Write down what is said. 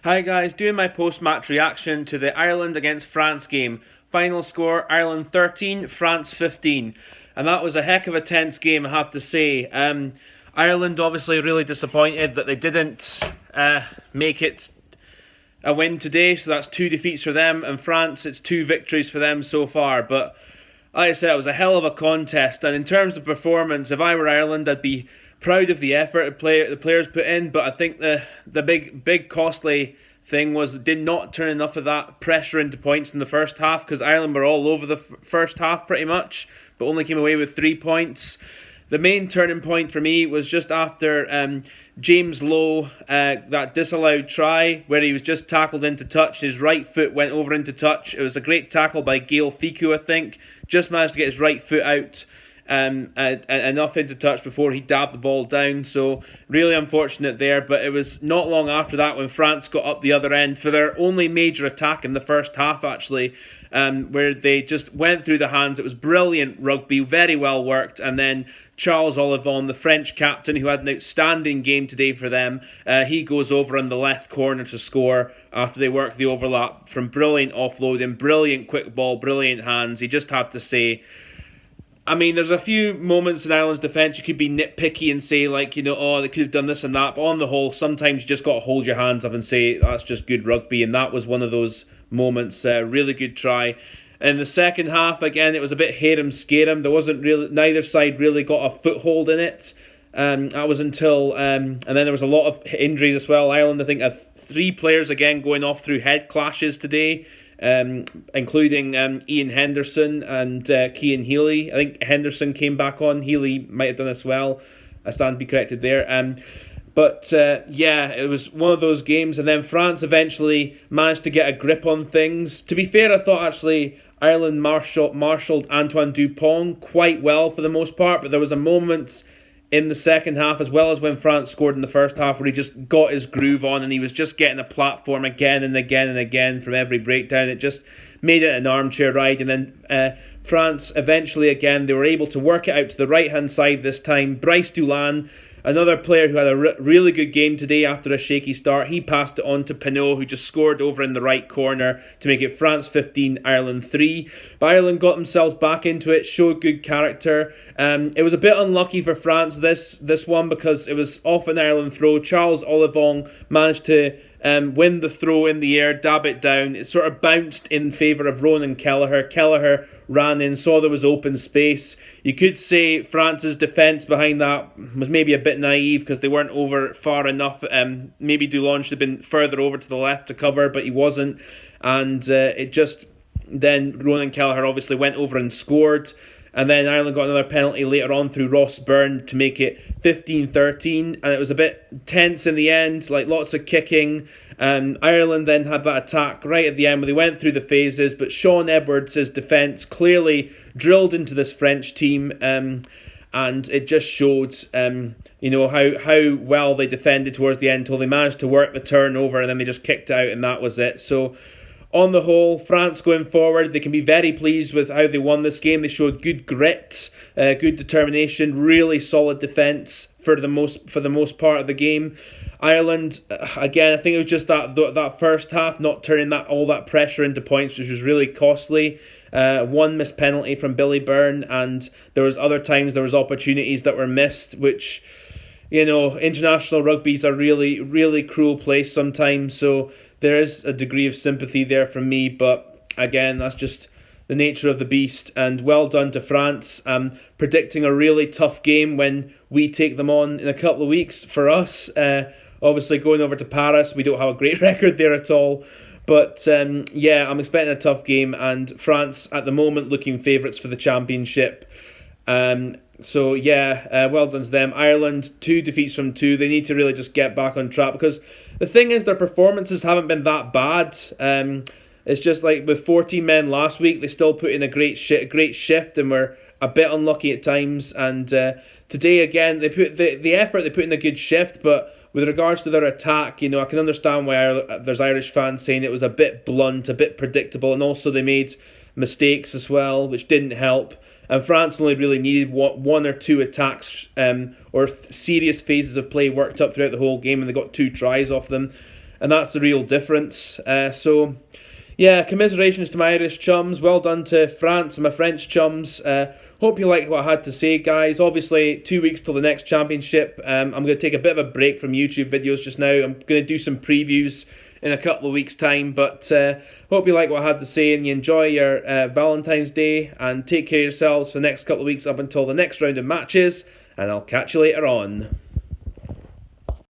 Hi guys, doing my post-match reaction to the Ireland against France game. Final score, Ireland 13, France 15. And that was a heck of a tense game, I have to say. Ireland obviously really disappointed that they didn't make it a win today, so that's two defeats for them. And France, it's two victories for them so far. But like I said, it was a hell of a contest. And in terms of performance, if I were Ireland, I'd be proud of the effort the players put in. But I think the big costly thing was did not turn enough of that pressure into points in the first half, because Ireland were all over the first half pretty much, but only came away with 3 points. The main turning point for me was just after James Lowe, that disallowed try where he was just tackled into touch. His right foot went over into touch. It was a great tackle by Gail Fiku, I think. Just managed to get his right foot out enough into touch before he dabbed the ball down. So really unfortunate there. But it was not long after that when France got up the other end for their only major attack in the first half, actually, where they just went through the hands. It was brilliant rugby, very well worked. And then Charles Olivon, the French captain, who had an outstanding game today for them, he goes over in the left corner to score after they work the overlap from brilliant offloading, brilliant quick ball, brilliant hands. You just have to say, I mean, there's a few moments in Ireland's defence you could be nitpicky and say, like, oh, they could have done this and that. But on the whole, sometimes you just got to hold your hands up and say, that's just good rugby. And that was one of those moments. Really good try. In the second half, again, it was a bit harem-scarum. There wasn't really, neither side really got a foothold in it. That was until, and then there was a lot of injuries as well. Ireland, I think, had 3 players again going off through head clashes today. Including Ian Henderson and Cian Healy. I think Henderson came back on. Healy might have done as well. I stand to be corrected there. But it was one of those games. And then France eventually managed to get a grip on things. To be fair, I thought actually Ireland marshalled Antoine Dupont quite well for the most part. But there was a moment in the second half, as well as when France scored in the first half, where he just got his groove on and he was just getting a platform again and again and again from every breakdown. It just made it an armchair ride. And then France eventually, again, they were able to work it out to the right-hand side this time. Bryce Dulin, another player who had a really good game today after a shaky start, he passed it on to Pinot, who just scored over in the right corner to make it France 15, Ireland 3. But Ireland got themselves back into it, showed good character. It was a bit unlucky for France this one, because it was off an Ireland throw. Charles Olivon managed to win the throw in the air, dab it down. It sort of bounced in favour of Ronan Kelleher. Kelleher ran in, saw there was open space. You could say France's defence behind that was maybe a bit naive because they weren't over far enough. Maybe Dulon should have been further over to the left to cover, but he wasn't. And then Ronan Kelleher obviously went over and scored. And then Ireland got another penalty later on through Ross Byrne to make it 15-13. And it was a bit tense in the end, like lots of kicking. Ireland then had that attack right at the end where they went through the phases. But Sean Edwards' defence clearly drilled into this French team. And it just showed, how well they defended towards the end until they managed to work the turnover and then they just kicked out and that was it. So on the whole, France going forward, they can be very pleased with how they won this game. They showed good grit, good determination, really solid defence for the most part of the game. Ireland, again, I think it was just that first half not turning all that pressure into points, which was really costly. One missed penalty from Billy Byrne, and there was other times there was opportunities that were missed, which, international rugby is a really, really cruel place sometimes. So there is a degree of sympathy there from me, but again, that's just the nature of the beast. And well done to France. Predicting a really tough game when we take them on in a couple of weeks for us. Obviously, going over to Paris, we don't have a great record there at all. But I'm expecting a tough game, and France at the moment looking favourites for the championship. Well done to them. Ireland, 2 defeats from 2. They need to really just get back on track, because the thing is their performances haven't been that bad. It's just like with 14 men last week, they still put in a great shift and were a bit unlucky at times. And today again, they put the effort, they put in a good shift, but with regards to their attack, I can understand why there's Irish fans saying it was a bit blunt, a bit predictable, and also they made mistakes as well, which didn't help. And France only really needed one or two attacks or serious phases of play worked up throughout the whole game, and they got 2 tries off them. and that's the real difference. So, yeah, commiserations to my Irish chums. Well done to France and my French chums. Hope you like what I had to say, guys. Obviously, 2 weeks till the next championship. I'm going to take a bit of a break from YouTube videos just now. I'm going to do some previews in a couple of weeks' time. But hope you like what I had to say and you enjoy your Valentine's Day. And take care of yourselves for the next couple of weeks up until the next round of matches. And I'll catch you later on.